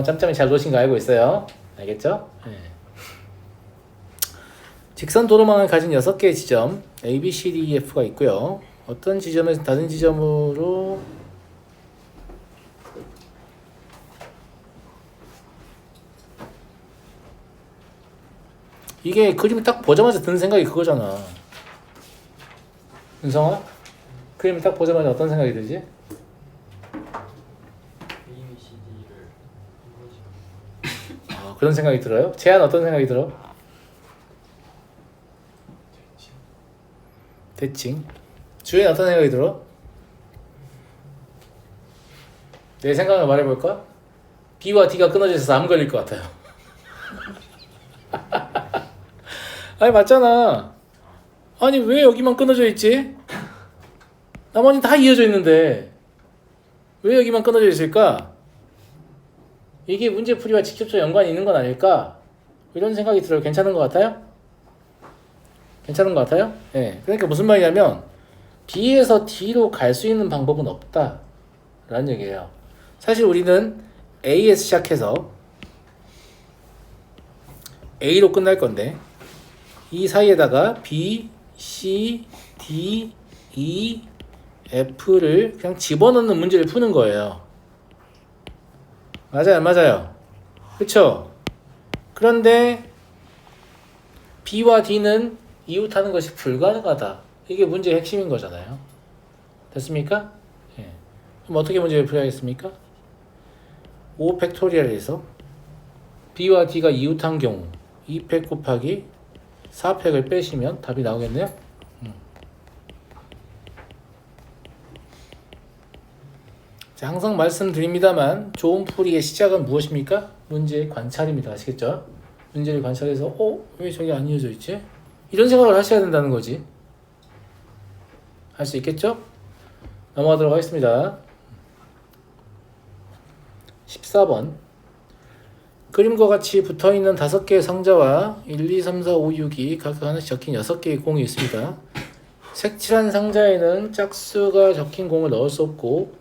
짬짬이 잘 놓으신 거 알고 있어요. 알겠죠? 네. 직선 도로망을 가진 6개의 지점 A, B, C, D, E, F가 있고요. 어떤 지점에서 다른 지점으로 이게 그림을 딱 보자마자 드는 생각이 그거잖아. 은성아? 그림을 딱 보자마자 어떤 생각이 들지? 그런 생각이 들어요? 재한 어떤 생각이 들어? 대칭. 주연 어떤 생각이 들어? 내 생각을 말해볼까? B와 D가 끊어져 있어서 암 걸릴 것 같아요. 아니 맞잖아. 아니 왜 여기만 끊어져 있지? 나머지는 다 이어져 있는데 왜 여기만 끊어져 있을까? 이게 문제풀이와 직접적 연관이 있는 건 아닐까? 이런 생각이 들어요. 괜찮은 것 같아요? 괜찮은 것 같아요? 네. 그러니까 무슨 말이냐면 B에서 D로 갈 수 있는 방법은 없다 라는 얘기예요. 사실 우리는 A에서 시작해서 A로 끝날 건데 이 사이에다가 B, C, D, E, F를 그냥 집어넣는 문제를 푸는 거예요. 맞아요, 맞아요. 그쵸? 그런데 B와 D는 이웃하는 것이 불가능하다. 이게 문제의 핵심인 거잖아요. 됐습니까? 예. 그럼 어떻게 문제를 풀어야겠습니까? 5팩토리얼에서 B와 D가 이웃한 경우 2팩 곱하기 4팩을 빼시면 답이 나오겠네요. 자, 항상 말씀드립니다만 좋은 풀이의 시작은 무엇입니까? 문제의 관찰입니다. 아시겠죠? 문제를 관찰해서 왜 저게 안 이어져 있지? 이런 생각을 하셔야 된다는 거지. 할 수 있겠죠? 넘어가도록 하겠습니다. 14번 그림과 같이 붙어있는 5개의 상자와 1, 2, 3, 4, 5, 6이 각각 하나씩 적힌 6개의 공이 있습니다. 색칠한 상자에는 짝수가 적힌 공을 넣을 수 없고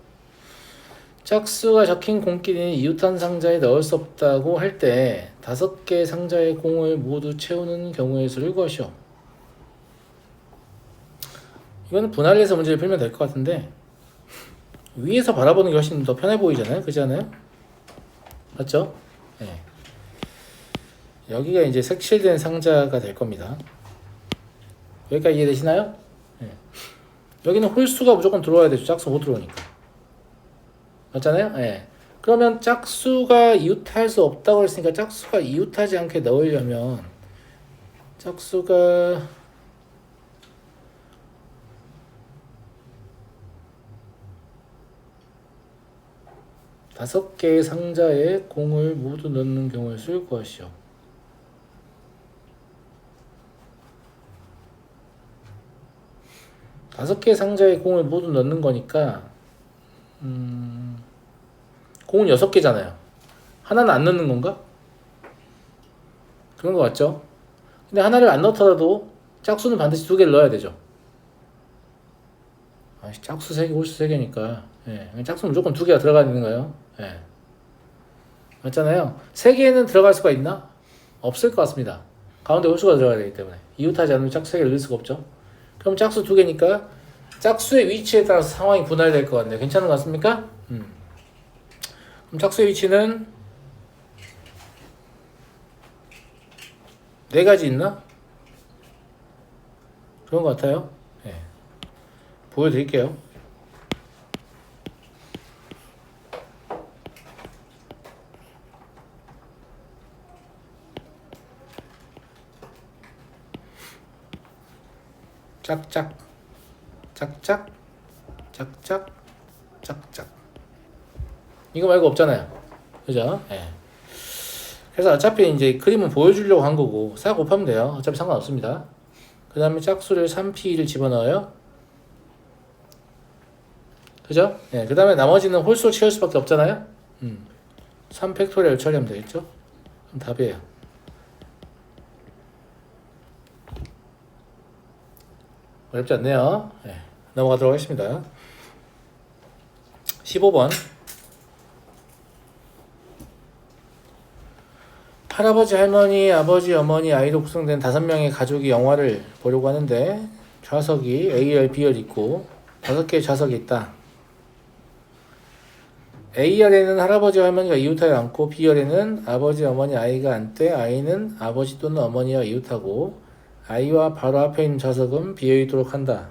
짝수가 적힌 공끼리는 이웃한 상자에 넣을 수 없다고 할 때 5개의 상자의 공을 모두 채우는 경우의 수를 구하시오. 이거는 분할해서 문제를 풀면 될 것 같은데 위에서 바라보는 게 훨씬 더 편해 보이잖아요. 그렇지 않아요? 맞죠? 네. 여기가 이제 색칠된 상자가 될 겁니다. 여기까지 이해되시나요? 네. 여기는 홀수가 무조건 들어와야 되죠. 짝수 못 들어오니까. 맞잖아요? 네. 그러면 짝수가 이웃할 수 없다고 했으니까 짝수가 이웃하지 않게 넣으려면 짝수가 다섯 개의 상자에 공을 모두 넣는 경우의 수를 구하시오. 다섯 개의 상자에 공을 모두 넣는 거니까 공은 6개잖아요. 하나는 안 넣는 건가? 그런 거 같죠? 근데 하나를 안 넣더라도 짝수는 반드시 2개를 넣어야 되죠. 짝수 3개, 홀수 3개니까 짝수는 무조건 2개가 들어가야 되는 거예요. 맞잖아요. 3개는 들어갈 수가 있나? 없을 것 같습니다. 가운데 홀수가 들어가야 되기 때문에 이웃하지 않으면 짝수 3개를 넣을 수가 없죠. 그럼 짝수 2개니까 짝수의 위치에 따라서 상황이 분할될 것 같네요. 괜찮은 것 같습니까? 그럼 짝수의 위치는 4가지 있나? 그런 것 같아요. 보여드릴게요. 짝짝 짝짝 짝짝 짝짝 이거 말고 없잖아요. 그죠? 그래서 어차피 이제 그림은 보여주려고 한 거고 4 곱하면 돼요. 어차피 상관없습니다. 그 다음에 짝수를 3p를 집어넣어요. 그죠? 그 다음에 나머지는 홀수로 채울 수밖에 없잖아요. 3팩토리얼 처리하면 되겠죠? 그럼 답이에요. 어렵지 않네요. 넘어가도록 하겠습니다. 15번 할아버지, 할머니, 아버지, 어머니, 아이로 구성된 5명의 가족이 영화를 보려고 하는데 좌석이 A열, B열 있고 5개의 좌석이 있다. A열에는 할아버지, 할머니가 이웃하여 앉고 B열에는 아버지, 어머니, 아이가 앉되 아이는 아버지 또는 어머니와 이웃하고 아이와 바로 앞에 있는 좌석은 비어있도록 한다.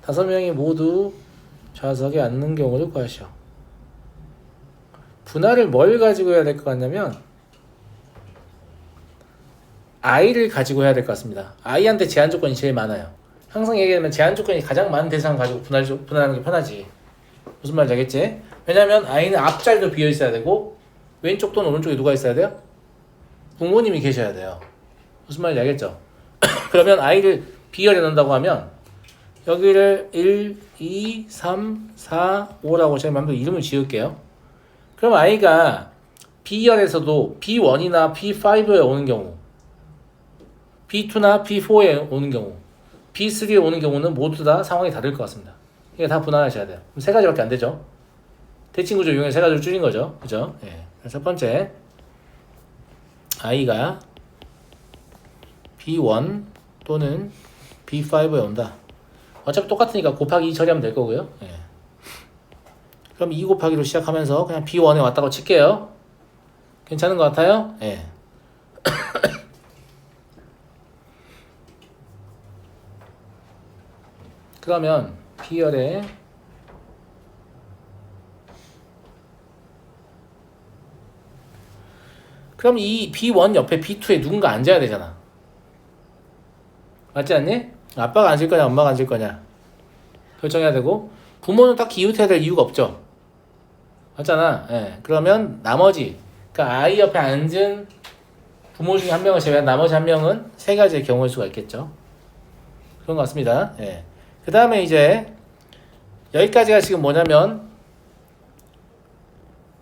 5명이 모두 좌석에 앉는 경우를 구하시오. 분할을 뭘 가지고 해야 될 것 같냐면 아이를 가지고 해야 될 것 같습니다. 아이한테 제한 조건이 제일 많아요. 항상 얘기하면 제한 조건이 가장 많은 대상 가지고 분할하는 게 편하지. 무슨 말인지 알겠지? 왜냐면 아이는 앞자리도 비어 있어야 되고 왼쪽 또는 오른쪽에 누가 있어야 돼요? 부모님이 계셔야 돼요. 무슨 말인지 알겠죠? 그러면 아이를 B열에 넣는다고 하면 여기를 1, 2, 3, 4, 5라고 제 마음대로 이름을 지을게요. 그럼 아이가 B열에서도 B1이나 B5에 오는 경우, B2나 B4에 오는 경우, B3에 오는 경우는 모두 다 상황이 다를 것 같습니다. 이게 다 분할하셔야 돼요. 그럼 3가지밖에 안 되죠. 대칭구조 이용해서 3가지를 줄인 거죠. 그죠? 예. 첫 번째, 아이가 B1 또는 B5에 온다. 어차피 똑같으니까 곱하기 2 처리하면 될 거고요. 예. 그럼 2 곱하기로 시작하면서 그냥 B1에 왔다고 칠게요. 괜찮은 것 같아요? 예. 그러면 B열에 그럼 이 B1 옆에 B2에 누군가 앉아야 되잖아. 맞지 않니? 아빠가 앉을 거냐 엄마가 앉을 거냐 결정해야 되고 부모는 딱히 이웃해야 될 이유가 없죠. 맞잖아. 예. 그러면 나머지 그러니까 아이 옆에 앉은 부모 중에 한 명을 제외한 나머지 한 명은 3가지의 경우일 수가 있겠죠. 그런 것 같습니다. 예. 그 다음에 이제 여기까지가 지금 뭐냐면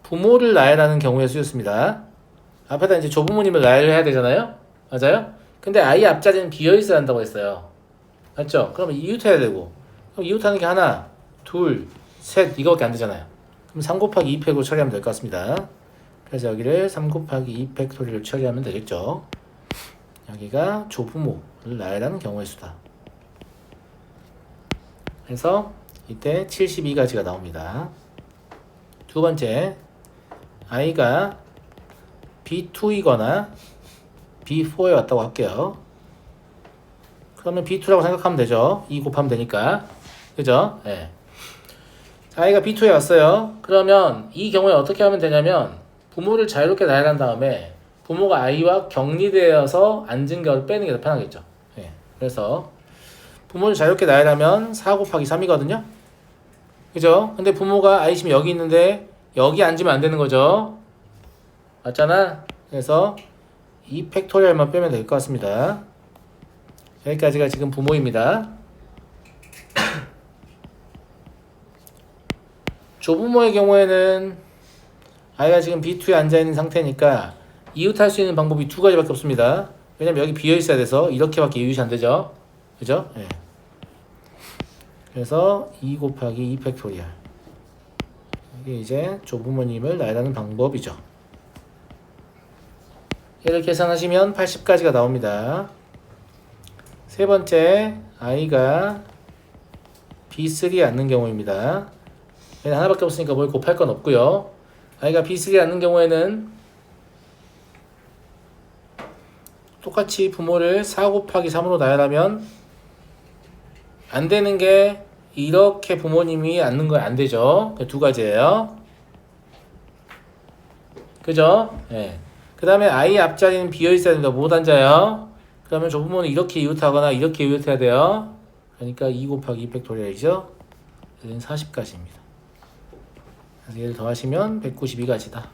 부모를 나열하는 경우에 쓰였습니다. 앞에다 이제 조부모님을 나열해야 되잖아요. 맞아요? 근데 아이 앞자리는 비어있어야 한다고 했어요. 맞죠? 그러면 이웃해야 되고 그럼 이웃하는 게 하나, 둘, 셋 이거밖에 안 되잖아요. 그럼 3 곱하기 2팩으로 처리하면 될 것 같습니다. 그래서 여기를 3 곱하기 2팩 소리를 처리하면 되겠죠. 여기가 조부모를 나열하는 경우의 수다. 그래서 이때 72가지가 나옵니다. 두 번째, 아이가 B2이거나 B4에 왔다고 할게요. 그러면 B2라고 생각하면 되죠. 2 곱하면 되니까. 그죠? 네. 아이가 B2에 왔어요. 그러면 이 경우에 어떻게 하면 되냐면 부모를 자유롭게 나열한 다음에 부모가 아이와 격리되어서 앉은 경우를 빼는 게 더 편하겠죠. 네. 그래서 부모를 자유롭게 나열하면 4 곱하기 3이거든요. 그죠? 근데 부모가 아이 지금 여기 있는데 여기 앉으면 안 되는 거죠. 맞잖아? 그래서 이 팩토리얼만 빼면 될 것 같습니다. 여기까지가 지금 부모입니다. 조부모의 경우에는 아이가 지금 B2에 앉아있는 상태니까 이웃할 수 있는 방법이 2가지밖에 없습니다. 왜냐면 여기 비어있어야 돼서 이렇게밖에 이웃이 안 되죠. 그죠? 네. 그래서 2 곱하기 2 팩토리얼. 이게 이제 조부모님을 나열하는 방법이죠. 얘를 계산하시면 80가지가 나옵니다. 세 번째, 아이가 B3에 앉는 경우입니다. 얘는 하나밖에 없으니까 뭘 곱할 건 없고요. 아이가 B3에 앉는 경우에는 똑같이 부모를 4 곱하기 3으로 나열하면 안 되는 게 이렇게 부모님이 앉는 거 안 되죠. 2가지예요. 그죠? 네. 그 다음에 아이 앞자리는 비어있어야 된다. 못 앉아요. 그러면 조부모는 이렇게 이웃하거나 이렇게 이웃해야 돼요. 그러니까 2 곱하기 2 팩토리얼이죠. 얘는 40가지입니다. 그래서 얘를 더하시면 192가지다.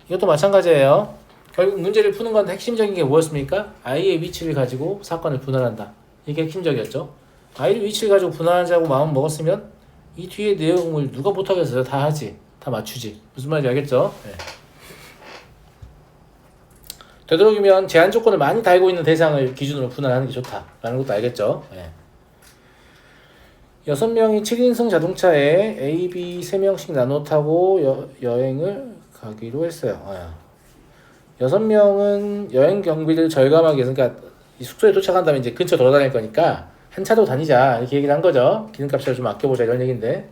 이것도 마찬가지예요. 결국 문제를 푸는 건 핵심적인 게 뭐였습니까? 아이의 위치를 가지고 사건을 분할한다. 이게 핵심적이었죠. 아이의 위치를 가지고 분할하자고 마음 먹었으면 이 뒤에 내용을 누가 못하겠어요? 다 하지. 다 맞추지. 무슨 말인지 알겠죠? 네. 되도록이면 제한 조건을 많이 달고 있는 대상을 기준으로 분할하는 게 좋다 라는 것도 알겠죠. 네. 6명이 7인승 자동차에 A, B 3명씩 나눠 타고 여행을 가기로 했어요. 6명은 여행 경비를 절감하기 위해서, 그러니까 이 숙소에 도착한 다음에 이제 근처 돌아다닐 거니까 한 차도 다니자 이렇게 얘기를 한 거죠. 기름값을 좀 아껴보자 이런 얘기인데,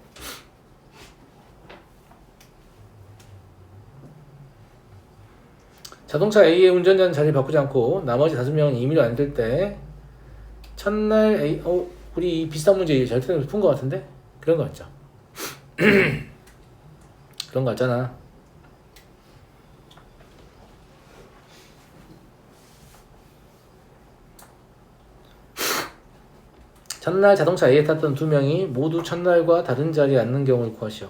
자동차 A의 운전자는 자리를 바꾸지 않고 나머지 5명은 임의로 앉을 때 첫날 A, 우리 이 비슷한 문제 절대로 푼 거 같은데? 그런 거 같죠? 그런 거 같잖아. 첫날 자동차 A에 탔던 2명이 모두 첫날과 다른 자리에 앉는 경우를 구하시오.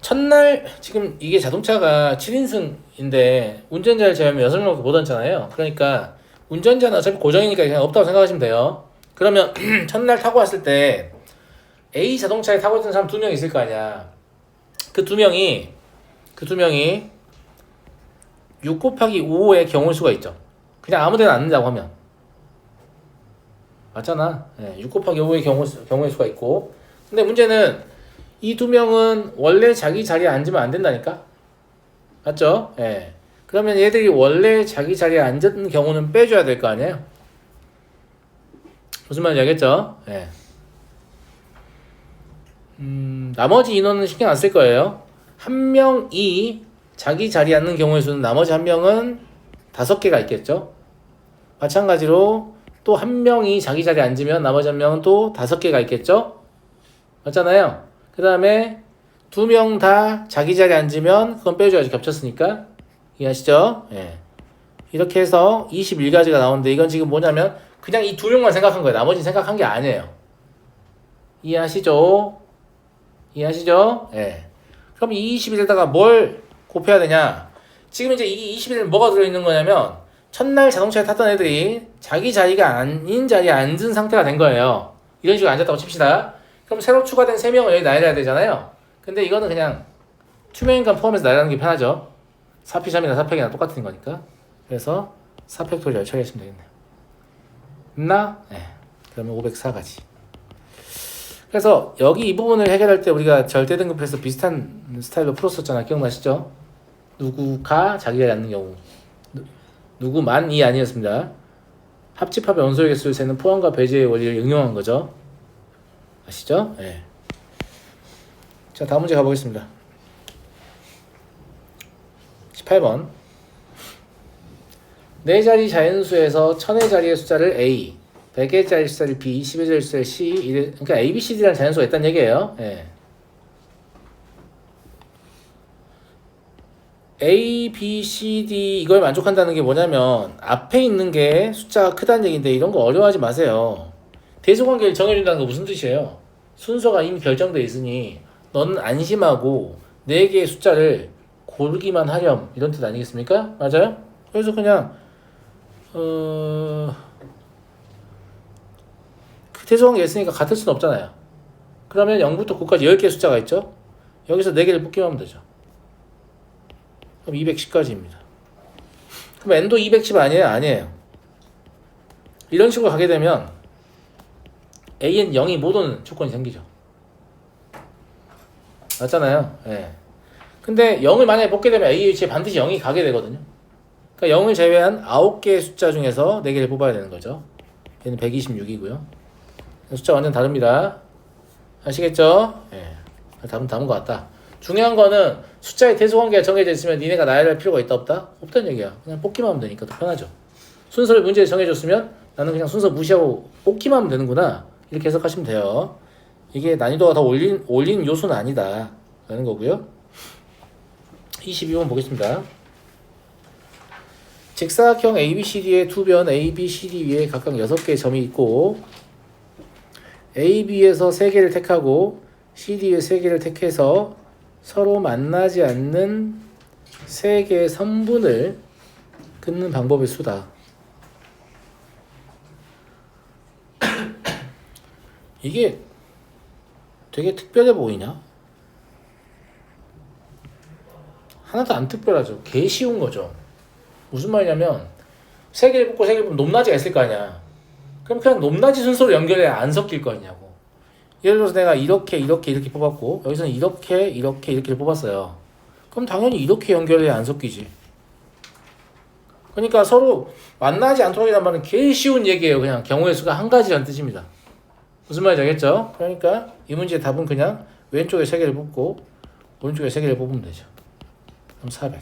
첫날 지금 이게 자동차가 7인승인데 운전자를 제외하면 6명밖에 못 앉잖아요. 그러니까 운전자는 어차피 고정이니까 그냥 없다고 생각하시면 돼요. 그러면 첫날 타고 왔을 때 A 자동차에 타고 있던 사람 2명 있을 거 아니야. 그 두 명이 6 곱하기 5의 경우일 수가 있죠. 그냥 아무 데나 앉는다고 하면 맞잖아. 6 곱하기 5의 경우일 수가 있고, 근데 문제는 이 2명은 원래 자기 자리에 앉으면 안 된다니까? 맞죠? 그러면 얘들이 원래 자기 자리에 앉은 경우는 빼줘야 될 거 아니에요? 무슨 말인지 알겠죠? 나머지 인원은 신경 안 쓸 거예요. 한 명이 자기 자리에 앉는 경우의 수는 나머지 한 명은 5개가 있겠죠? 마찬가지로 또 한 명이 자기 자리에 앉으면 나머지 한 명은 또 5개가 있겠죠? 맞잖아요? 그 다음에 2명 다 자기 자리에 앉으면 그건 빼줘야지, 겹쳤으니까. 이해하시죠? 이렇게 해서 21가지가 나오는데, 이건 지금 뭐냐면 그냥 이 2명만 생각한 거예요. 나머지는 생각한 게 아니에요. 이해하시죠? 그럼 이 21에다가 뭘 곱해야 되냐? 지금 이제 이 21에는 뭐가 들어있는 거냐면 첫날 자동차에 탔던 애들이 자기 자리가 아닌 자리에 앉은 상태가 된 거예요. 이런 식으로 앉았다고 칩시다. 그럼 새로 추가된 3명을 여기 나열해야 되잖아요. 근데 이거는 그냥 투명인간 포함해서 나열하는 게 편하죠. 4P3이나 4팩이나 똑같은 거니까. 그래서 4팩토리얼 처리하시면 되겠네요. 있나? 그러면 504가지. 그래서 여기 이 부분을 해결할 때 우리가 절대 등급해서 비슷한 스타일로 풀었었잖아. 기억나시죠? 누구가 자기 자리에 앉는 경우, 누구만이 아니었습니다. 합집합의 원소의 개수를 세는 포함과 배제의 원리를 응용한 거죠. 아시죠? 자, 다음 문제 가보겠습니다. 18번. 4자리 자연수에서 1000의 자리의 숫자를 A, 100의 자리 숫자를 B, 10의 자리 숫자를 C, 그러니까 A, B, C, D라는 자연수가 있다는 얘기예요. A, B, C, D 이걸 만족한다는 게 뭐냐면 앞에 있는 게 숫자가 크다는 얘기인데, 이런 거 어려워하지 마세요. 대소관계를 정해준다는 거 무슨 뜻이에요? 순서가 이미 결정돼 있으니 너는 안심하고 4개의 숫자를 고르기만 하렴, 이런 뜻 아니겠습니까? 맞아요? 그래서 그냥 그 대소관계 있으니까 같을 수는 없잖아요. 그러면 0부터 9까지 10개의 숫자가 있죠? 여기서 4개를 뽑기만 하면 되죠. 그럼 210까지입니다. 그럼 n도 210 아니에요? 아니에요. 이런 식으로 가게 되면 a는 0이 못 오는 조건이 생기죠. 맞잖아요. 근데 0을 만약에 뽑게 되면 a 위치에 반드시 0이 가게 되거든요. 그러니까 0을 제외한 9개의 숫자 중에서 4개를 뽑아야 되는 거죠. 얘는 126이고요. 숫자 완전 다릅니다. 아시겠죠? 답은 다른 것 같다. 중요한 거는 숫자의 대소관계가 정해져 있으면 니네가 나열할 필요가 있다 없다? 없다는 얘기야. 그냥 뽑기만 하면 되니까 더 편하죠. 순서를 문제에 정해줬으면 나는 그냥 순서 무시하고 뽑기만 하면 되는구나, 이렇게 해석하시면 돼요. 이게 난이도가 더 올린 요소는 아니다 라는 거고요. 22번 보겠습니다. 직사각형 ABCD의 두 변 ABCD 위에 각각 6개의 점이 있고 AB에서 3개를 택하고 CD에 3개를 택해서 서로 만나지 않는 3개의 선분을 긋는 방법의 수다. 이게 되게 특별해 보이냐? 하나도 안 특별하죠. 개 쉬운 거죠. 무슨 말이냐면 3개를 뽑고 3개를 뽑으면 높낮이가 있을 거 아니야. 그럼 그냥 높낮이 순서로 연결해야 안 섞일 거 아니냐고. 예를 들어서 내가 이렇게 뽑았고 여기서는 이렇게 뽑았어요. 그럼 당연히 이렇게 연결해야 안 섞이지. 그러니까 서로 만나지 않도록이란 말은 제일 쉬운 얘기예요. 그냥 경우의 수가 한 가지라는 뜻입니다. 무슨 말인지 알겠죠? 그러니까 이 문제의 답은 그냥 왼쪽에 3개를 뽑고 오른쪽에 3개를 뽑으면 되죠. 그럼 400.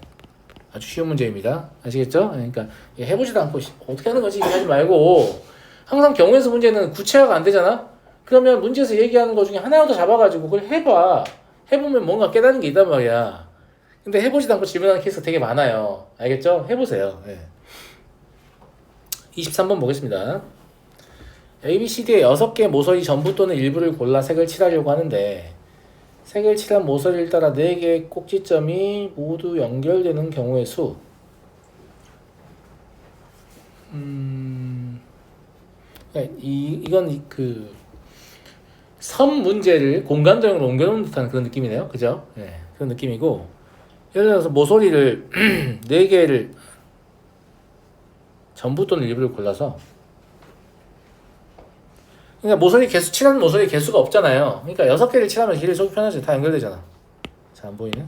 아주 쉬운 문제입니다. 아시겠죠? 그러니까 해보지도 않고 어떻게 하는 거지? 이렇게 하지 말고 항상 경우의 수 문제는 구체화가 안 되잖아? 그러면 문제에서 얘기하는 거 중에 하나라도 잡아가지고 그걸 해봐. 해보면 뭔가 깨닫는 게 있단 말이야. 근데 해보지도 않고 질문하는 케이스가 되게 많아요. 알겠죠? 해보세요. 네. 23번 보겠습니다. ABCD의 6개 모서리 전부 또는 일부를 골라 색을 칠하려고 하는데 색을 칠한 모서리를 따라 4개의 꼭지점이 모두 연결되는 경우의 수. 이건 그 선 문제를 공간적으로 옮겨놓은 듯한 그런 느낌이네요. 그죠? 네, 그런 느낌이고, 예를 들어서 모서리를 4개를 전부 또는 일부를 골라서, 그러니까 모서리 개수, 칠하는 모서리 개수가 없잖아요. 그러니까 6개를 칠하면 길이 속이 편하지. 다 연결되잖아. 잘 안 보이네.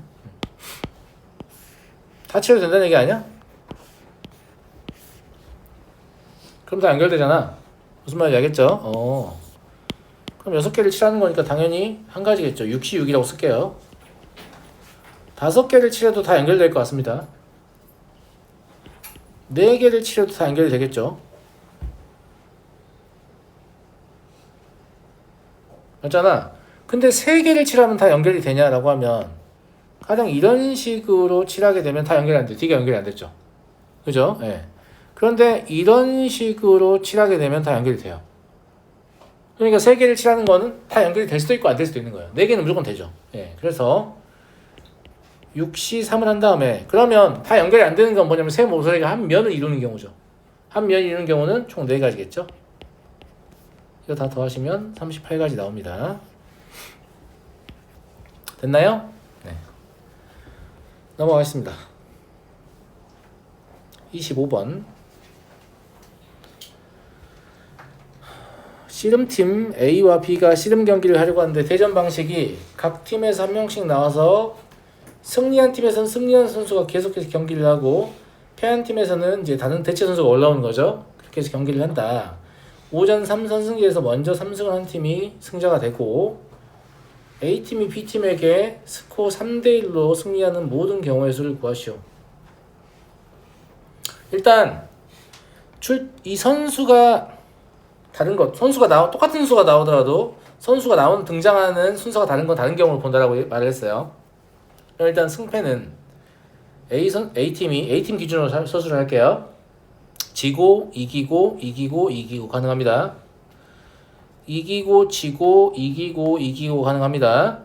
다 칠해도 된다는 얘기 아니야? 그럼 다 연결되잖아. 무슨 말인지 알겠죠? 그럼 6개를 칠하는 거니까 당연히 한 가지겠죠. 66이라고 쓸게요. 5개를 칠해도 다 연결될 것 같습니다. 4개를 칠해도 다 연결이 되겠죠. 맞잖아. 근데 3개를 칠하면 다 연결이 되냐라고 하면 가령 이런 식으로 칠하게 되면 다 연결이 안 돼. D가 연결이 안 됐죠. 그죠? 예. 그런데 이런 식으로 칠하게 되면 다 연결이 돼요. 그러니까 3개를 칠하는 거는 다 연결이 될 수도 있고 안 될 수도 있는 거예요. 4개는 무조건 되죠. 예. 그래서 6C3을 한 다음에 그러면 다 연결이 안 되는 건 뭐냐면 세 모서리가 한 면을 이루는 경우죠. 한 면을 이루는 경우는 총 4가지겠죠. 이거 다 더하시면 38가지 나옵니다. 됐나요? 네. 넘어가겠습니다. 25번. 씨름팀 A와 B가 씨름 경기를 하려고 하는데 대전 방식이 각 팀에서 한 명씩 나와서 승리한 팀에서는 승리한 선수가 계속해서 경기를 하고 패한 팀에서는 이제 다른 대체 선수가 올라오는 거죠. 그렇게 해서 경기를 한다. 오전 3선승제에서 먼저 3승을 한 팀이 승자가 되고 A팀이 B팀에게 스코어 3대1로 승리하는 모든 경우의 수를 구하시오. 일단 이 선수가 다른 것, 똑같은 선수가 나오더라도 선수가 등장하는 순서가 다른 건 다른 경우를 본다라고 말을 했어요. 일단 승패는 A팀 기준으로 서술을 할게요. 지고, 이기고 가능합니다. 이기고, 지고, 이기고 가능합니다.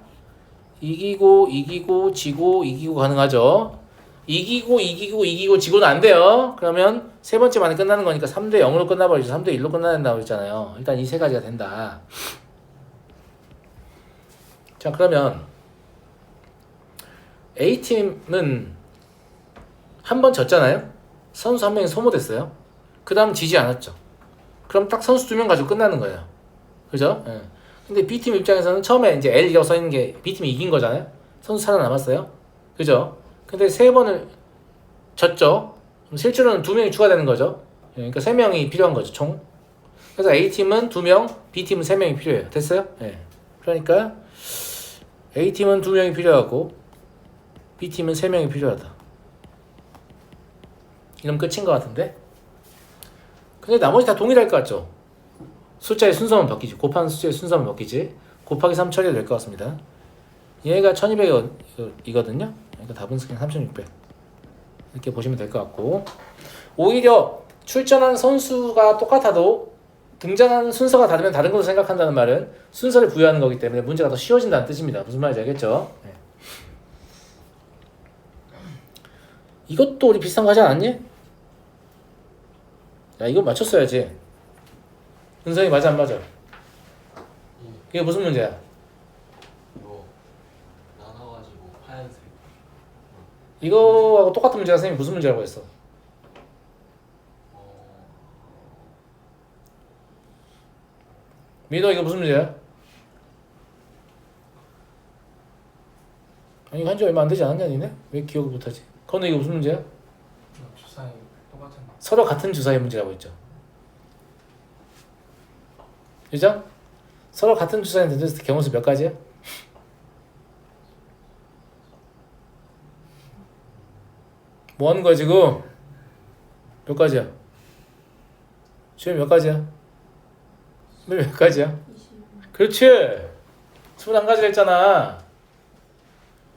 이기고, 지고, 이기고 가능하죠. 이기고, 지고는 안 돼요. 그러면 세 번째 만에 끝나는 거니까 3대0으로 끝나버리죠. 3대1로 끝나야 했잖아요. 일단 이 3가지가 된다. 자, 그러면 A팀은 한 번 졌잖아요. 선수 한 명이 소모됐어요. 그 다음 지지 않았죠. 그럼 딱 선수 2명 가지고 끝나는 거예요. 그죠? 예. 근데 B팀 입장에서는 처음에 이제 L이라고 써있는 게 B팀이 이긴 거잖아요. 선수 살아남았어요. 그죠? 근데 3번을 졌죠. 그럼 실제로는 2명이 추가되는 거죠. 그러니까 3명이 필요한 거죠, 총. 그래서 A팀은 2명, B팀은 3명이 필요해요. 됐어요? 예. 그러니까 A팀은 2명이 필요하고 B팀은 3명이 필요하다. 이러면 끝인 것 같은데? 근데 나머지 다 동일할 것 같죠? 숫자의 순서만 바뀌지. 곱하는 숫자의 순서만 바뀌지. 곱하기 3 처리가 될 것 같습니다. 얘가 1200이거든요. 그러니까 답은 그냥 3600 이렇게 보시면 될 것 같고, 오히려 출전한 선수가 똑같아도 등장하는 순서가 다르면 다른 것을 생각한다는 말은 순서를 부여하는 거기 때문에 문제가 더 쉬워진다는 뜻입니다. 무슨 말인지 알겠죠? 네. 이것도 우리 비슷한 거 하지 않았니? 야, 이거 맞췄어야지. 은성이 맞아 안 맞아? 이게 무슨 문제야? 이거 나눠가지고 하얀색. 이거하고 똑같은 문제가 선생님이 무슨 문제라고 했어? 민호, 이거 무슨 문제야? 아니, 이거 한지 얼마 안 되지 않았냐 니네? 왜 기억을 못하지? 건우, 이거 무슨 문제야? 주사위 똑같은 똑같은 거. 서로 같은 주사의 문제라고 했죠. 그죠? 서로 같은 주사의 던졌을 때 경우수 몇 가지야? 뭐 하는 거야 지금? 몇 가지야? 지금 몇 가지야? 몇 가지야? 그렇지! 21가지를 했잖아.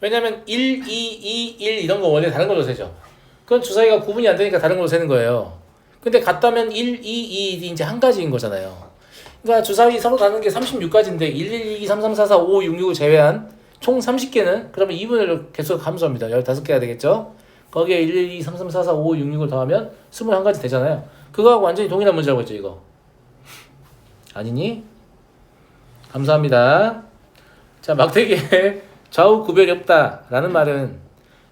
왜냐면 1, 2, 2, 1 이런 거 원래 다른 걸로 세죠. 그건 주사위가 구분이 안 되니까 다른 걸로 세는 거예요. 근데 같다면 1, 2, 2 이제 한 가지인 거잖아요. 그러니까 주사위 서로 다른 게 36가지인데 1, 1, 2, 3, 3, 4, 4, 5, 6, 6을 제외한 총 30개는 그러면 2분의 1로 개수가 감소합니다. 15개가 되겠죠? 거기에 1, 1, 2, 3, 3, 4, 4, 5, 6, 6을 더하면 21가지 되잖아요. 그거하고 완전히 동일한 문제라고 했죠, 이거. 아니니? 감사합니다. 자, 막대기에 좌우 구별이 없다라는 말은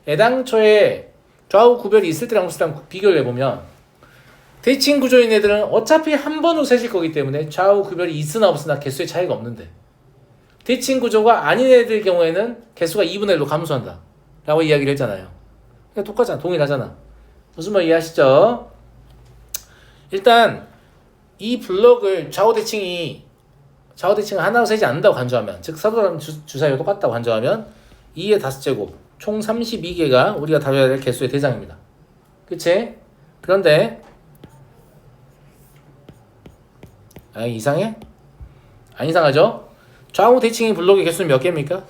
애당초에 좌우 구별이 있을 때랑 없을 때랑 비교를 해보면 대칭 구조인 애들은 어차피 한 번으로 세질 거기 때문에 좌우 구별이 있으나 없으나 개수의 차이가 없는데 대칭 구조가 아닌 애들 경우에는 개수가 2분의 1로 감소한다 라고 이야기를 했잖아요. 그러니까 똑같잖아. 동일하잖아. 무슨 말 이해하시죠? 일단 이 블럭을 좌우 대칭을 하나로 세지 않는다고 간주하면, 즉 서로 다른 주사위가 똑같다고 간주하면 2의 5제곱 총 32개가 우리가 다뤄야 될 개수의 대상입니다. 그치? 그런데 이상해? 안 이상하죠? 좌우 대칭의 블록의 개수는 몇 개입니까?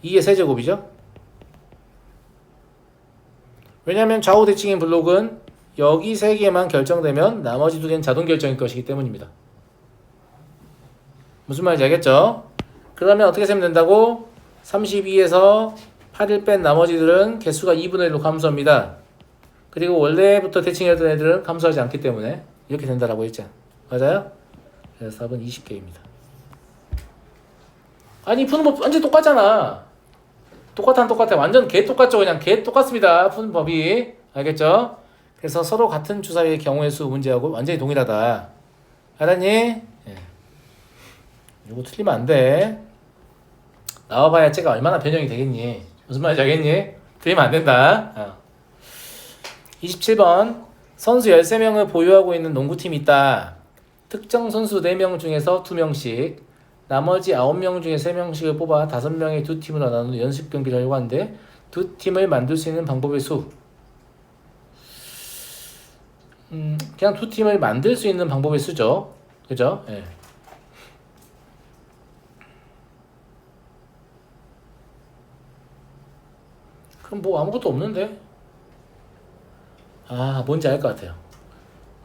2의 세제곱이죠? 왜냐하면 좌우 대칭의 블록은 여기 3개만 결정되면 나머지 2개는 자동 결정일 것이기 때문입니다. 무슨 말인지 알겠죠? 그러면 어떻게 세면 된다고? 32에서 8을 뺀 나머지들은 개수가 2분의 1로 감소합니다. 그리고 원래부터 대칭이었던 애들은 감소하지 않기 때문에 이렇게 된다라고 했죠. 맞아요? 그래서 답은 20개입니다. 아니 푸는 법 완전 똑같잖아. 똑같아. 완전 개 똑같죠. 그냥 개 똑같습니다. 푸는 법이. 알겠죠? 그래서 서로 같은 주사위의 경우의 수 문제하고 완전히 동일하다. 알았니? 예. 이거 틀리면 안 돼. 나와봐야 쟤가 얼마나 변형이 되겠니? 무슨 말인지 알겠니? 틀리면 안 된다. 27번 선수 13명을 보유하고 있는 농구팀이 있다. 특정 선수 4명 중에서 2명씩 나머지 9명 중에 3명씩을 뽑아 5명의 두 팀으로 나누는 연습 경기를 하려고 하는데 두 팀을 만들 수 있는 방법의 수. 그냥 두 팀을 만들 수 있는 방법의 수죠. 그죠? 예. 그럼 뭐 아무것도 없는데? 뭔지 알 것 같아요.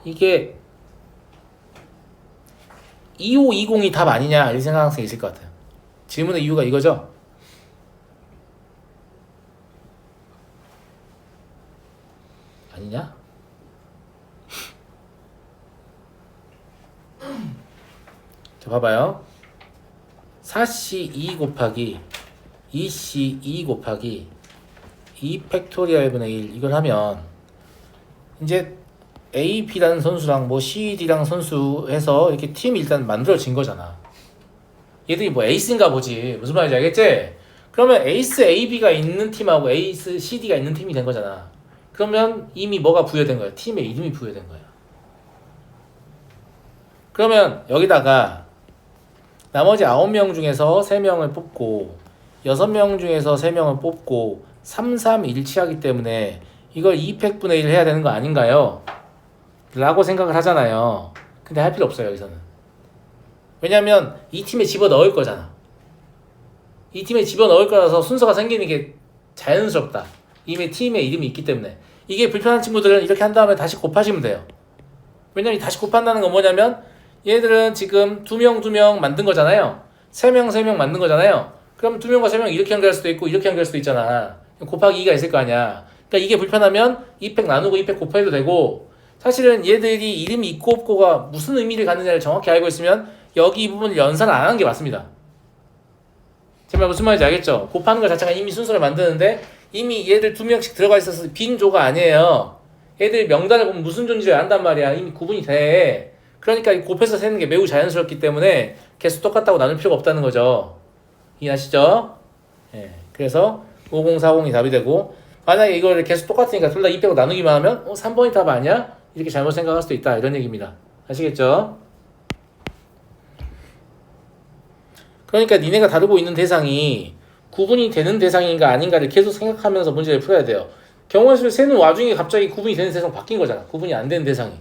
이게 2520이 답 아니냐 이 생각하는 학생이 있을 것 같아요. 질문의 이유가 이거죠? 아니냐? 자 봐봐요. 4C 2 곱하기 2C 2 곱하기 2 팩토리얼 분의 1 이걸 하면 이제 A, B라는 선수랑 뭐 C, D랑 선수 해서 이렇게 팀이 일단 만들어진 거잖아. 얘들이 뭐 에이스인가 보지. 무슨 말인지 알겠지? 그러면 에이스 A, B가 있는 팀하고 에이스 C, D가 있는 팀이 된 거잖아. 그러면 이미 뭐가 부여된 거야? 팀의 이름이 부여된 거야. 그러면 여기다가 나머지 9명 중에서 3명을 뽑고 6명 중에서 3명을 뽑고 3, 3 일치하기 때문에 이걸 2팩분의 1 해야 되는 거 아닌가요? 라고 생각을 하잖아요. 근데 할 필요 없어요 여기서는. 왜냐면 이 팀에 집어넣을 거잖아. 이 팀에 집어넣을 거라서 순서가 생기는 게 자연스럽다. 이미 팀의 이름이 있기 때문에. 이게 불편한 친구들은 이렇게 한 다음에 다시 곱하시면 돼요. 왜냐면 다시 곱한다는 건 뭐냐면 얘들은 지금 2명 만든 거잖아요. 3명 만든 거잖아요. 그럼 2명과 3명 이렇게 연결할 수도 있고 이렇게 연결할 수도 있잖아. 곱하기 2가 있을 거 아니야. 그러니까 이게 불편하면 2팩 나누고 2팩 곱해도 되고 사실은 얘들이 이름이 있고 없고가 무슨 의미를 갖느냐를 정확히 알고 있으면 여기 이 부분을 연산을 안 하는 게 맞습니다. 제 말 무슨 말인지 알겠죠? 곱하는 것 자체가 이미 순서를 만드는데 이미 얘들 2명씩 들어가 있어서 빈 조가 아니에요. 얘들 명단을 보면 무슨 존재를 안단 말이야. 이미 구분이 돼. 그러니까 곱해서 세는 게 매우 자연스럽기 때문에 개수 똑같다고 나눌 필요가 없다는 거죠. 이해하시죠? 예. 그래서 5040이 답이 되고 만약에 이거를 계속 똑같으니까 둘 다 2 빼고 나누기만 하면 3번이 답 아니야? 이렇게 잘못 생각할 수도 있다 이런 얘기입니다. 아시겠죠? 그러니까 니네가 다루고 있는 대상이 구분이 되는 대상인가 아닌가를 계속 생각하면서 문제를 풀어야 돼요. 경우의 수를 세는 와중에 갑자기 구분이 되는 대상 바뀐 거잖아. 구분이 안 되는 대상이.